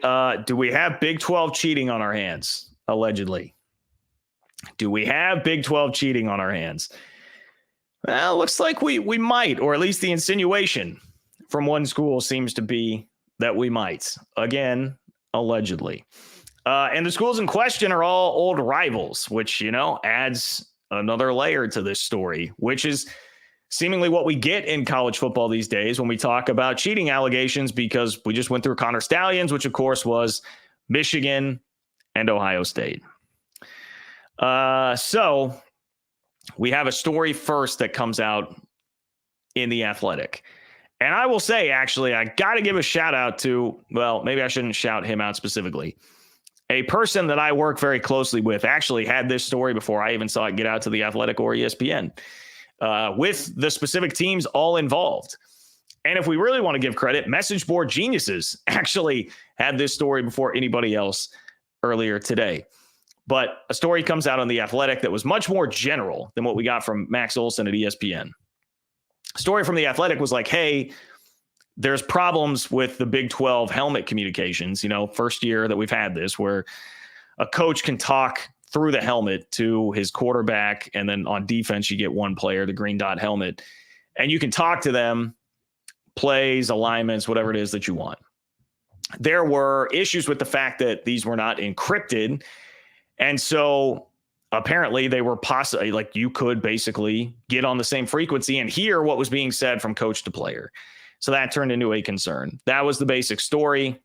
Do we have Big 12 cheating on our hands? Allegedly. Do we have Big 12 cheating on our hands? Well, looks like we might, or at least the insinuation from one school seems to be that we might. Again, allegedly. And the schools in question are all old rivals, which, adds another layer to this story, which is seemingly what we get in college football these days when we talk about cheating allegations, because we just went through Connor Stallions, which, of course, was Michigan and Ohio State. So we have a story first that comes out in The Athletic. And I will say, actually, I got to give a shout out to, well, maybe I shouldn't shout him out specifically. A person that I work very closely with actually had this story before I even saw it get out to The Athletic or ESPN, with the specific teams all involved. And if we really want to give credit, Message Board Geniuses actually had this story before anybody else earlier today. But a story comes out on The Athletic that was much more general than what we got from Max Olson at ESPN. Story from The Athletic was like, hey, there's problems with the Big 12 helmet communications. First year that we've had this, where a coach can talk through the helmet to his quarterback, and then on defense, you get one player, the green dot helmet, and you can talk to them, plays, alignments, whatever it is that you want. There were issues with the fact that these were not encrypted. And so apparently they were possibly, like, you could basically get on the same frequency and hear what was being said from coach to player. So that turned into a concern. That was the basic story.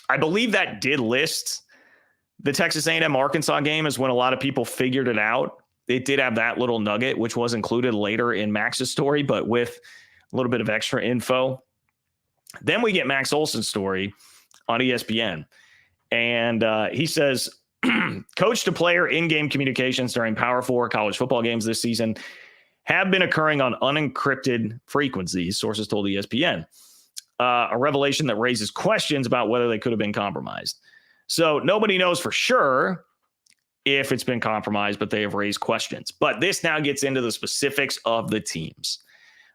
I believe that did list the Texas A&M Arkansas game as when a lot of people figured it out. It did have that little nugget, which was included later in Max's story, but with a little bit of extra info. Then we get Max Olson's story on ESPN. And he says, coach to player in-game communications during Power 4 college football games this season have been occurring on unencrypted frequencies, sources told ESPN. A revelation that raises questions about whether they could have been compromised. So nobody knows for sure if it's been compromised, but they have raised questions. But this now gets into the specifics of the teams.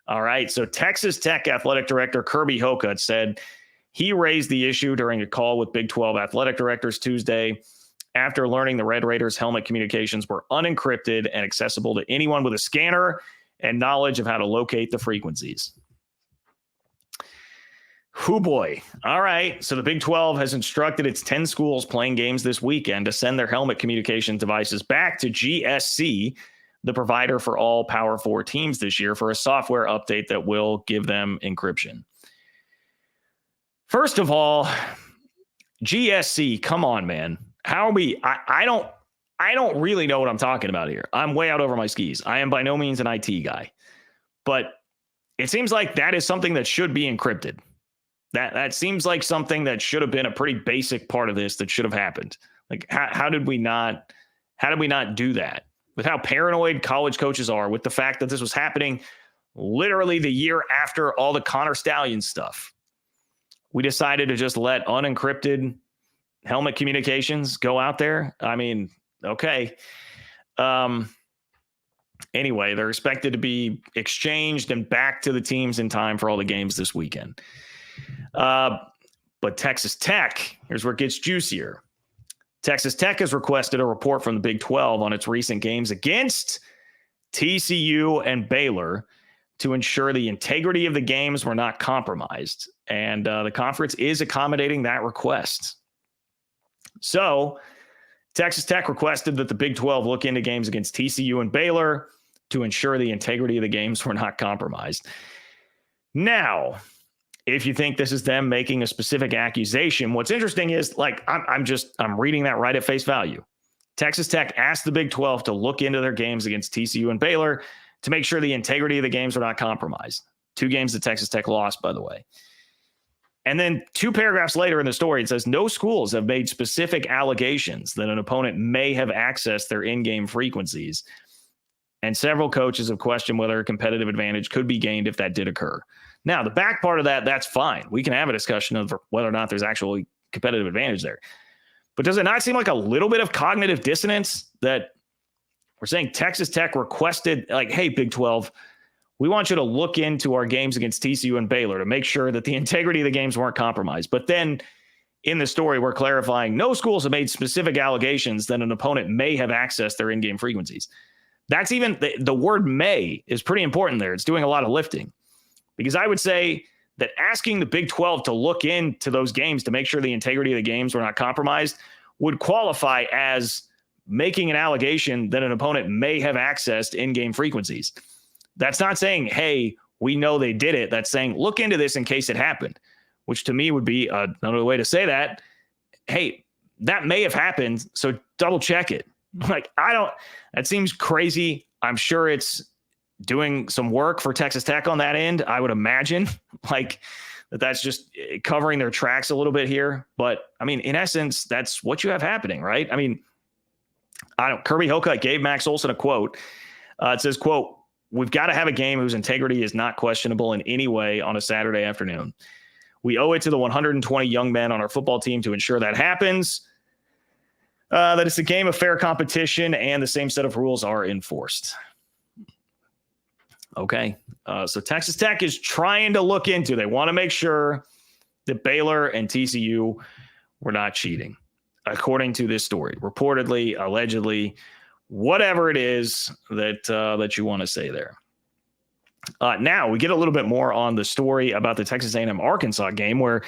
All right, so Texas Tech Athletic Director Kirby Hocutt said he raised the issue during a call with Big 12 athletic directors Tuesday after learning the Red Raiders helmet communications were unencrypted and accessible to anyone with a scanner and knowledge of how to locate the frequencies. Hoo boy. All right. So the Big 12 has instructed its 10 schools playing games this weekend to send their helmet communication devices back to GSC, the provider for all Power 4 teams this year, for a software update that will give them encryption. First of all, GSC, come on, man. How are we? I don't really know what I'm talking about here. I'm way out over my skis. I am by no means an IT guy, but it seems like that is something that should be encrypted. That seems like something that should have been a pretty basic part of this that should have happened. Like, how did we not do that? With how paranoid college coaches are, with the fact that this was happening literally the year after all the Connor Stallions stuff, we decided to just let unencrypted helmet communications go out there. I mean, okay. Anyway, they're expected to be exchanged and back to the teams in time for all the games this weekend. But Texas Tech, here's where it gets juicier. Texas Tech has requested a report from the Big 12 on its recent games against TCU and Baylor to ensure the integrity of the games were not compromised. And the conference is accommodating that request. So Texas Tech requested that the Big 12 look into games against TCU and Baylor to ensure the integrity of the games were not compromised. Now, if you think this is them making a specific accusation, what's interesting is, like, I'm reading that right at face value. Texas Tech asked the Big 12 to look into their games against TCU and Baylor to make sure the integrity of the games were not compromised. 2 games that Texas Tech lost, by the way. And then 2 paragraphs later in the story, it says no schools have made specific allegations that an opponent may have accessed their in-game frequencies. And several coaches have questioned whether a competitive advantage could be gained if that did occur. Now, the back part of that, that's fine. We can have a discussion of whether or not there's actually competitive advantage there. But does it not seem like a little bit of cognitive dissonance that we're saying Texas Tech requested, like, hey, Big 12, we want you to look into our games against TCU and Baylor to make sure that the integrity of the games weren't compromised. But then in the story, we're clarifying no schools have made specific allegations that an opponent may have accessed their in-game frequencies. That's even the word may is pretty important there. It's doing a lot of lifting, because I would say that asking the Big 12 to look into those games to make sure the integrity of the games were not compromised would qualify as making an allegation that an opponent may have accessed in-game frequencies. That's not saying, hey, we know they did it. That's saying, look into this in case it happened, which to me would be another way to say that. Hey, that may have happened, so double check it. Like, that seems crazy. I'm sure it's doing some work for Texas Tech on that end, I would imagine. Like, that's just covering their tracks a little bit here. But I mean, in essence, that's what you have happening, right? I mean, Kirby Hocutt gave Max Olson a quote. It says, quote, "We've got to have a game whose integrity is not questionable in any way on a Saturday afternoon. We owe it to the 120 young men on our football team to ensure that happens, that it's a game of fair competition and the same set of rules are enforced." Okay. So Texas Tech is trying to look into, they want to make sure that Baylor and TCU were not cheating, according to this story. Reportedly, allegedly, whatever it is that you want to say there. Now we get a little bit more on the story about the Texas A&M Arkansas game, where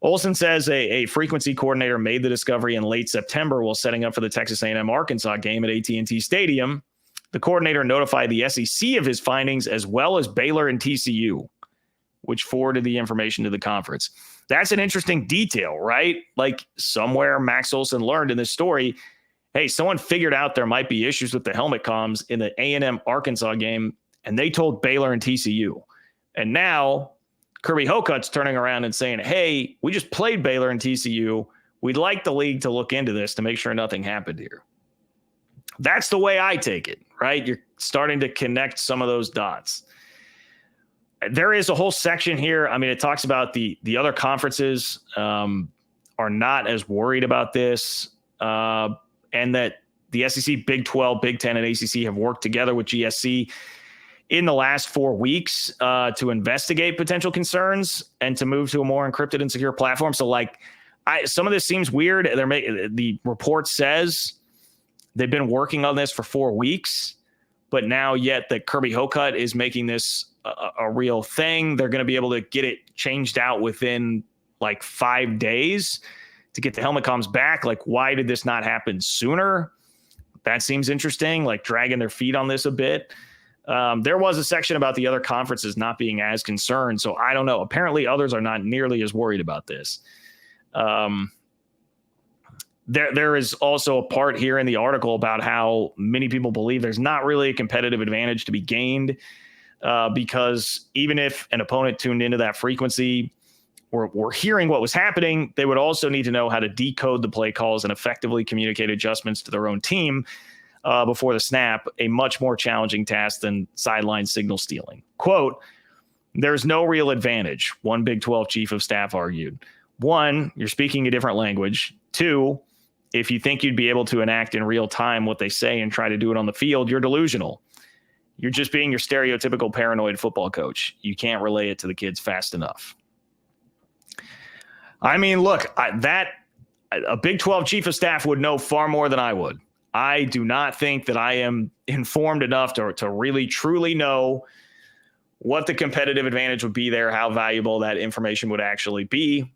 Olson says a frequency coordinator made the discovery in late September while setting up for the Texas A&M Arkansas game at AT&T Stadium. The coordinator notified the SEC of his findings, as well as Baylor and TCU, which forwarded the information to the conference. That's an interesting detail, right? Like, somewhere Max Olson learned in this story, hey, someone figured out there might be issues with the helmet comms in the A&M Arkansas game, and they told Baylor and TCU. And now Kirby Hocutt's turning around and saying, hey, we just played Baylor and TCU. We'd like the league to look into this to make sure nothing happened here. That's the way I take it, right? You're starting to connect some of those dots. There is a whole section here. I mean, it talks about the other conferences are not as worried about this, and that the SEC, Big 12, Big 10, and ACC have worked together with GSC in the last 4 weeks to investigate potential concerns and to move to a more encrypted and secure platform. So, like, some of this seems weird. The report says they've been working on this for 4 weeks, but now yet that Kirby Hocutt is making this a real thing, they're going to be able to get it changed out within like 5 days to get the helmet comms back. Like, why did this not happen sooner? That seems interesting, like dragging their feet on this a bit. There was a section about the other conferences not being as concerned, so I don't know. Apparently others are not nearly as worried about this. There is also a part here in the article about how many people believe there's not really a competitive advantage to be gained because even if an opponent tuned into that frequency were hearing what was happening, they would also need to know how to decode the play calls and effectively communicate adjustments to their own team before the snap, a much more challenging task than sideline signal stealing. Quote, "There's no real advantage," one Big 12 chief of staff argued. One, you're speaking a different language. Two, if you think you'd be able to enact in real time what they say and try to do it on the field, you're delusional. You're just being your stereotypical paranoid football coach. You can't relay it to the kids fast enough. I mean, look, a Big 12 chief of staff would know far more than I would. I do not think that I am informed enough to really truly know what the competitive advantage would be there, how valuable that information would actually be.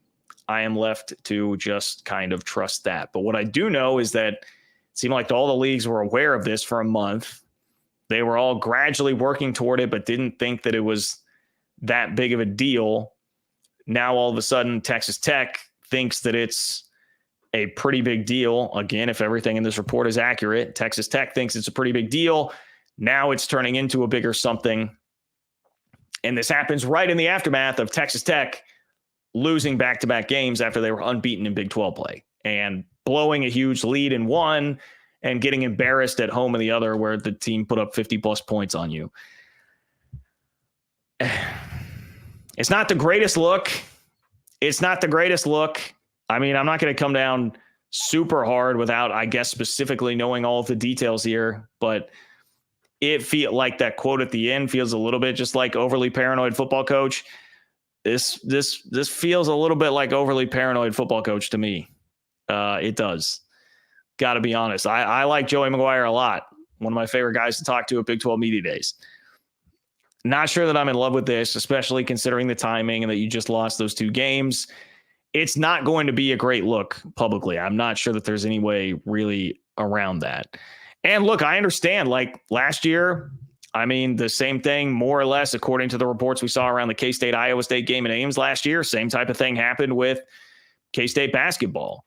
I am left to just kind of trust that. But what I do know is that it seemed like all the leagues were aware of this for a month. They were all gradually working toward it, but didn't think that it was that big of a deal. Now, all of a sudden, Texas Tech thinks that it's a pretty big deal. Again, if everything in this report is accurate, Texas Tech thinks it's a pretty big deal. Now it's turning into a bigger something. And this happens right in the aftermath of Texas Tech losing back-to-back games after they were unbeaten in Big 12 play and blowing a huge lead in one and getting embarrassed at home in the other where the team put up 50-plus points on you. It's not the greatest look. I mean, I'm not going to come down super hard without, I guess, specifically knowing all of the details here, but it feels like that quote at the end feels a little bit just like overly paranoid football coach. This feels a little bit like overly paranoid football coach to me. It does. Got to be honest. I like Joey McGuire a lot. One of my favorite guys to talk to at Big 12 Media Days. Not sure that I'm in love with this, especially considering the timing and that you just lost those 2 games. It's not going to be a great look publicly. I'm not sure that there's any way really around that. And look, I understand, like last year, I mean, the same thing, more or less, according to the reports we saw around the K-State Iowa State game in Ames last year, same type of thing happened with K-State basketball.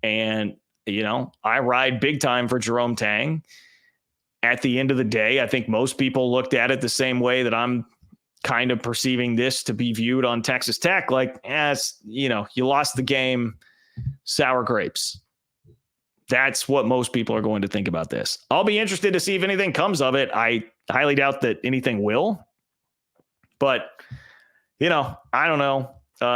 And, you know, I ride big time for Jerome Tang. At the end of the day, I think most people looked at it the same way that I'm kind of perceiving this to be viewed on Texas Tech. Like, you know, you lost the game, sour grapes. That's what most people are going to think about this. I'll be interested to see if anything comes of it. I highly doubt that anything will. But, you know, I don't know.